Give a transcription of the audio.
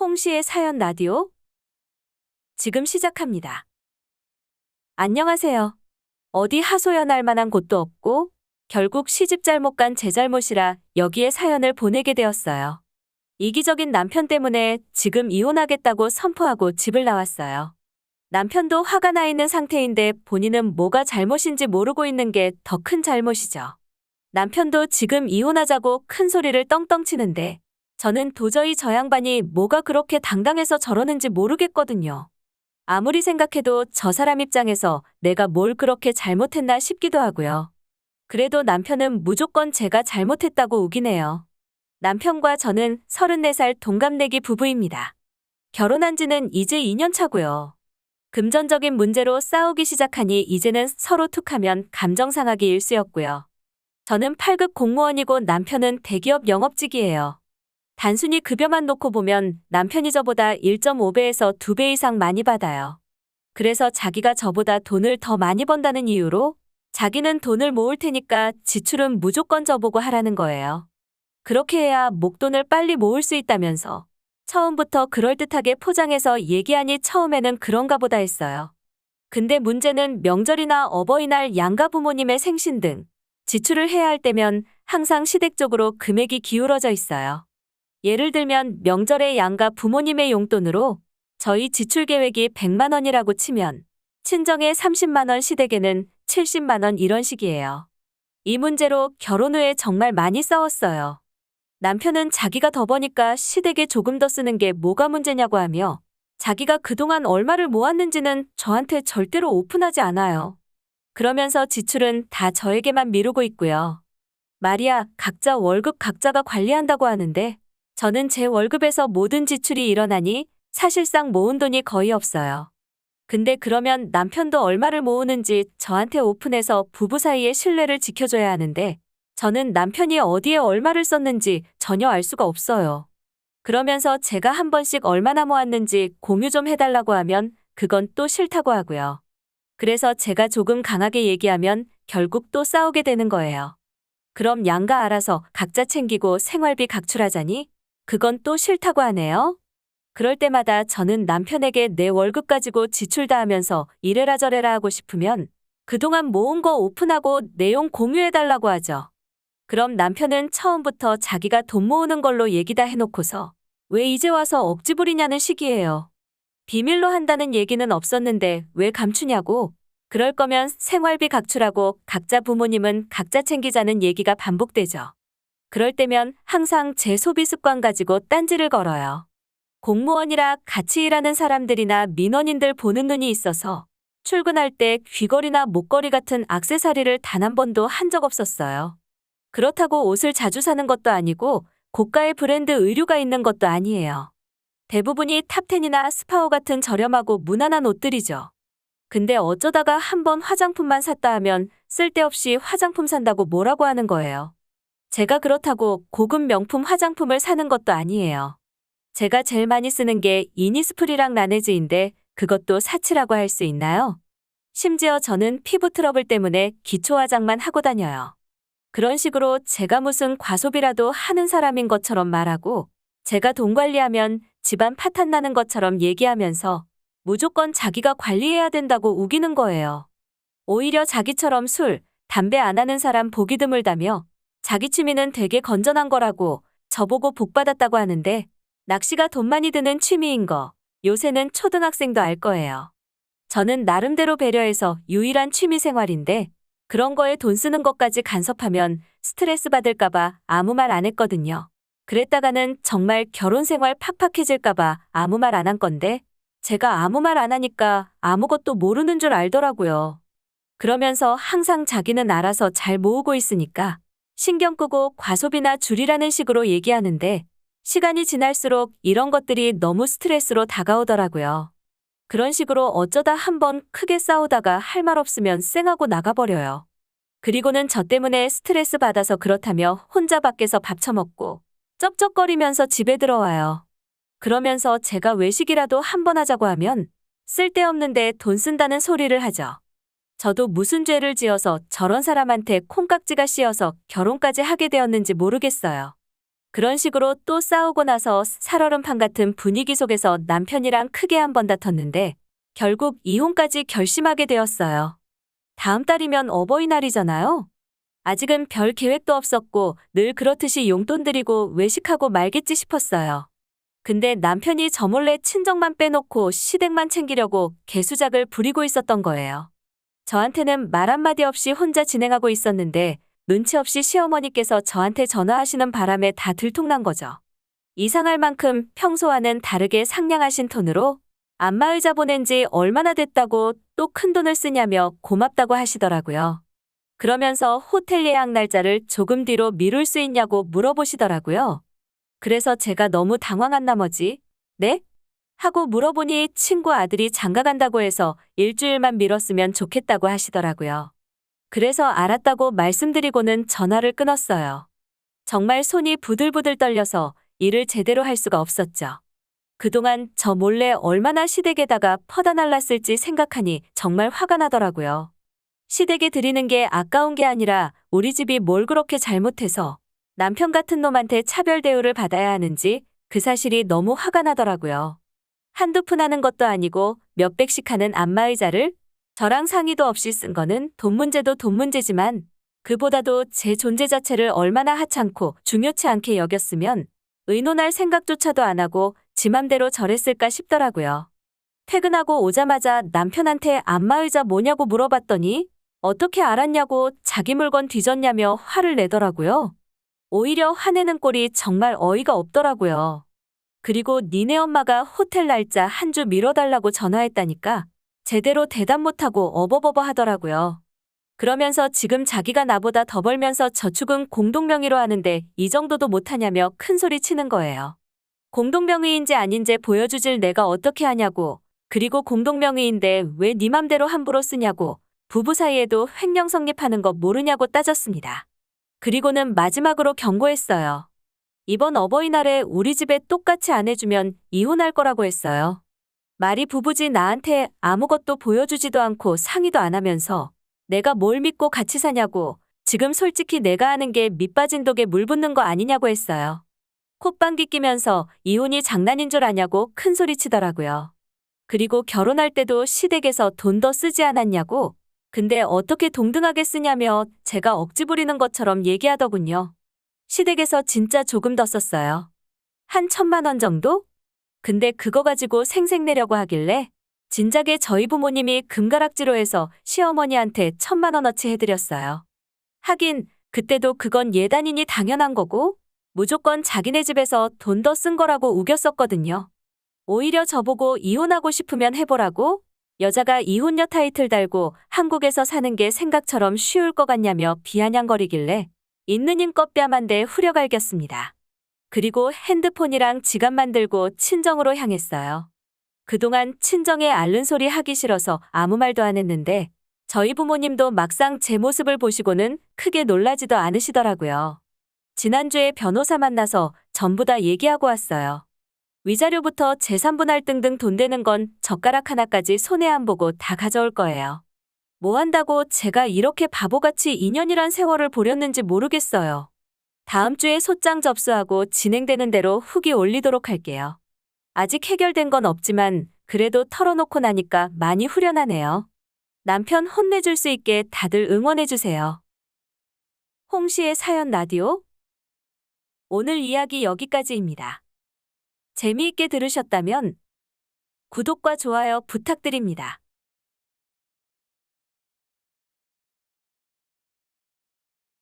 송씨의 사연 라디오 지금 시작합니다. 안녕하세요. 어디 하소연할 만한 곳도 없고 결국 시집 잘못 간 제 잘못이라 여기에 사연을 보내게 되었어요. 이기적인 남편 때문에 지금 이혼하겠다고 선포하고 집을 나왔어요. 남편도 화가 나 있는 상태인데 본인은 뭐가 잘못인지 모르고 있는 게 더 큰 잘못이죠. 남편도 지금 이혼하자고 큰 소리를 떵떵 치는데 저는 도저히 저 양반이 뭐가 그렇게 당당해서 저러는지 모르겠거든요. 아무리 생각해도 저 사람 입장에서 내가 뭘 그렇게 잘못했나 싶기도 하고요. 그래도 남편은 무조건 제가 잘못했다고 우기네요. 남편과 저는 34살 동갑내기 부부입니다. 결혼한 지는 이제 2년 차고요. 금전적인 문제로 싸우기 시작하니 이제는 서로 툭하면 감정 상하기 일쑤였고요. 저는 8급 공무원이고 남편은 대기업 영업직이에요. 단순히 급여만 놓고 보면 남편이 저보다 1.5배에서 2배 이상 많이 받아요. 그래서 자기가 저보다 돈을 더 많이 번다는 이유로 자기는 돈을 모을 테니까 지출은 무조건 저보고 하라는 거예요. 그렇게 해야 목돈을 빨리 모을 수 있다면서 처음부터 그럴듯하게 포장해서 얘기하니 처음에는 그런가 보다 했어요. 근데 문제는 명절이나 어버이날 양가 부모님의 생신 등 지출을 해야 할 때면 항상 시댁적으로 금액이 기울어져 있어요. 예를 들면 명절에 양가 부모님의 용돈으로 저희 지출 계획이 100만 원이라고 치면 친정에 30만 원, 시댁에는 70만 원 이런 식이에요. 이 문제로 결혼 후에 정말 많이 싸웠어요. 남편은 자기가 더 버니까 시댁에 조금 더 쓰는 게 뭐가 문제냐고 하며 자기가 그동안 얼마를 모았는지는 저한테 절대로 오픈하지 않아요. 그러면서 지출은 다 저에게만 미루고 있고요. 말이야, 각자 월급 각자가 관리한다고 하는데 저는 제 월급에서 모든 지출이 일어나니 사실상 모은 돈이 거의 없어요. 근데 그러면 남편도 얼마를 모으는지 저한테 오픈해서 부부 사이의 신뢰를 지켜줘야 하는데 저는 남편이 어디에 얼마를 썼는지 전혀 알 수가 없어요. 그러면서 제가 한 번씩 얼마나 모았는지 공유 좀 해달라고 하면 그건 또 싫다고 하고요. 그래서 제가 조금 강하게 얘기하면 결국 또 싸우게 되는 거예요. 그럼 양가 알아서 각자 챙기고 생활비 각출하자니? 그건 또 싫다고 하네요. 그럴 때마다 저는 남편에게 내 월급 가지고 지출 다 하면서 이래라 저래라 하고 싶으면 그동안 모은 거 오픈하고 내용 공유해달라고 하죠. 그럼 남편은 처음부터 자기가 돈 모으는 걸로 얘기 다 해놓고서 왜 이제 와서 억지 부리냐는 식이에요. 비밀로 한다는 얘기는 없었는데 왜 감추냐고. 그럴 거면 생활비 각출하고 각자 부모님은 각자 챙기자는 얘기가 반복되죠. 그럴 때면 항상 제 소비 습관 가지고 딴지를 걸어요. 공무원이라 같이 일하는 사람들이나 민원인들 보는 눈이 있어서 출근할 때 귀걸이나 목걸이 같은 액세서리를 단 한 번도 한 적 없었어요. 그렇다고 옷을 자주 사는 것도 아니고 고가의 브랜드 의류가 있는 것도 아니에요. 대부분이 탑10이나 스파오 같은 저렴하고 무난한 옷들이죠. 근데 어쩌다가 한 번 화장품만 샀다 하면 쓸데없이 화장품 산다고 뭐라고 하는 거예요. 제가 그렇다고 고급 명품 화장품을 사는 것도 아니에요. 제가 제일 많이 쓰는 게 이니스프리랑 라네즈인데 그것도 사치라고 할 수 있나요? 심지어 저는 피부 트러블 때문에 기초 화장만 하고 다녀요. 그런 식으로 제가 무슨 과소비라도 하는 사람인 것처럼 말하고 제가 돈 관리하면 집안 파탄 나는 것처럼 얘기하면서 무조건 자기가 관리해야 된다고 우기는 거예요. 오히려 자기처럼 술, 담배 안 하는 사람 보기 드물다며 자기 취미는 되게 건전한 거라고 저보고 복 받았다고 하는데 낚시가 돈 많이 드는 취미인 거 요새는 초등학생도 알 거예요. 저는 나름대로 배려해서 유일한 취미 생활인데 그런 거에 돈 쓰는 것까지 간섭하면 스트레스 받을까봐 아무 말 안 했거든요. 그랬다가는 정말 결혼 생활 팍팍해질까봐 아무 말 안 한 건데 제가 아무 말 안 하니까 아무것도 모르는 줄 알더라고요. 그러면서 항상 자기는 알아서 잘 모으고 있으니까 신경 끄고 과소비나 줄이라는 식으로 얘기하는데 시간이 지날수록 이런 것들이 너무 스트레스로 다가오더라고요. 그런 식으로 어쩌다 한번 크게 싸우다가 할 말 없으면 쌩하고 나가버려요. 그리고는 저 때문에 스트레스 받아서 그렇다며 혼자 밖에서 밥 처먹고 쩍쩍거리면서 집에 들어와요. 그러면서 제가 외식이라도 한번 하자고 하면 쓸데없는데 돈 쓴다는 소리를 하죠. 저도 무슨 죄를 지어서 저런 사람한테 콩깍지가 씌어서 결혼까지 하게 되었는지 모르겠어요. 그런 식으로 또 싸우고 나서 살얼음판 같은 분위기 속에서 남편이랑 크게 한 번 다퉜는데 결국 이혼까지 결심하게 되었어요. 다음 달이면 어버이날이잖아요. 아직은 별 계획도 없었고 늘 그렇듯이 용돈 드리고 외식하고 말겠지 싶었어요. 근데 남편이 저 몰래 친정만 빼놓고 시댁만 챙기려고 개수작을 부리고 있었던 거예요. 저한테는 말 한마디 없이 혼자 진행하고 있었는데 눈치 없이 시어머니께서 저한테 전화하시는 바람에 다 들통난 거죠. 이상할 만큼 평소와는 다르게 상냥하신 톤으로 안마의자 보낸 지 얼마나 됐다고 또 큰돈을 쓰냐며 고맙다고 하시더라고요. 그러면서 호텔 예약 날짜를 조금 뒤로 미룰 수 있냐고 물어보시더라고요. 그래서 제가 너무 당황한 나머지 네? 하고 물어보니 친구 아들이 장가 간다고 해서 일주일만 미뤘으면 좋겠다고 하시더라고요. 그래서 알았다고 말씀드리고는 전화를 끊었어요. 정말 손이 부들부들 떨려서 일을 제대로 할 수가 없었죠. 그동안 저 몰래 얼마나 시댁에다가 퍼다 날랐을지 생각하니 정말 화가 나더라고요. 시댁에 드리는 게 아까운 게 아니라 우리 집이 뭘 그렇게 잘못해서 남편 같은 놈한테 차별 대우를 받아야 하는지 그 사실이 너무 화가 나더라고요. 한두 푼 하는 것도 아니고 몇백씩 하는 안마의자를 저랑 상의도 없이 쓴 거는 돈 문제도 돈 문제지만 그보다도 제 존재 자체를 얼마나 하찮고 중요치 않게 여겼으면 의논할 생각조차도 안 하고 지 맘대로 저랬을까 싶더라고요. 퇴근하고 오자마자 남편한테 안마의자 뭐냐고 물어봤더니 어떻게 알았냐고 자기 물건 뒤졌냐며 화를 내더라고요. 오히려 화내는 꼴이 정말 어이가 없더라고요. 그리고 니네 엄마가 호텔 날짜 한 주 미뤄달라고 전화했다니까 제대로 대답 못하고 어버버버 하더라고요. 그러면서 지금 자기가 나보다 더 벌면서 저축은 공동명의로 하는데 이 정도도 못하냐며 큰소리 치는 거예요. 공동명의인지 아닌지 보여주질 내가 어떻게 하냐고. 그리고 공동명의인데 왜 네 맘대로 함부로 쓰냐고. 부부 사이에도 횡령 성립하는 거 모르냐고 따졌습니다. 그리고는 마지막으로 경고했어요. 이번 어버이날에 우리 집에 똑같이 안 해주면 이혼할 거라고 했어요. 말이 부부지 나한테 아무것도 보여주지도 않고 상의도 안 하면서 내가 뭘 믿고 같이 사냐고. 지금 솔직히 내가 하는 게 밑빠진 독에 물 붓는 거 아니냐고 했어요. 콧방귀 끼면서 이혼이 장난인 줄 아냐고 큰소리 치더라고요. 그리고 결혼할 때도 시댁에서 돈 더 쓰지 않았냐고. 근데 어떻게 동등하게 쓰냐며 제가 억지 부리는 것처럼 얘기하더군요. 시댁에서 진짜 조금 더 썼어요. 한 1,000만 원 정도? 근데 그거 가지고 생색내려고 하길래 진작에 저희 부모님이 금가락지로 해서 시어머니한테 1,000만 원어치 해드렸어요. 하긴 그때도 그건 예단이니 당연한 거고 무조건 자기네 집에서 돈 더 쓴 거라고 우겼었거든요. 오히려 저보고 이혼하고 싶으면 해보라고 여자가 이혼녀 타이틀 달고 한국에서 사는 게 생각처럼 쉬울 것 같냐며 비아냥거리길래 있는 힘껏 뺨한대 후려갈겼습니다. 그리고 핸드폰이랑 지갑만 들고 친정으로 향했어요. 그동안 친정에 앓는 소리 하기 싫어서 아무 말도 안 했는데 저희 부모님도 막상 제 모습을 보시고는 크게 놀라지도 않으시더라고요. 지난주에 변호사 만나서 전부 다 얘기하고 왔어요. 위자료부터 재산분할 등등 돈 되는 건 젓가락 하나까지 손해 안 보고 다 가져올 거예요. 뭐 한다고 제가 이렇게 바보같이 2년이란 세월을 보렸는지 모르겠어요. 다음 주에 소장 접수하고 진행되는 대로 후기 올리도록 할게요. 아직 해결된 건 없지만 그래도 털어놓고 나니까 많이 후련하네요. 남편 혼내줄 수 있게 다들 응원해주세요. 홍시의 사연 라디오. 오늘 이야기 여기까지입니다. 재미있게 들으셨다면 구독과 좋아요 부탁드립니다.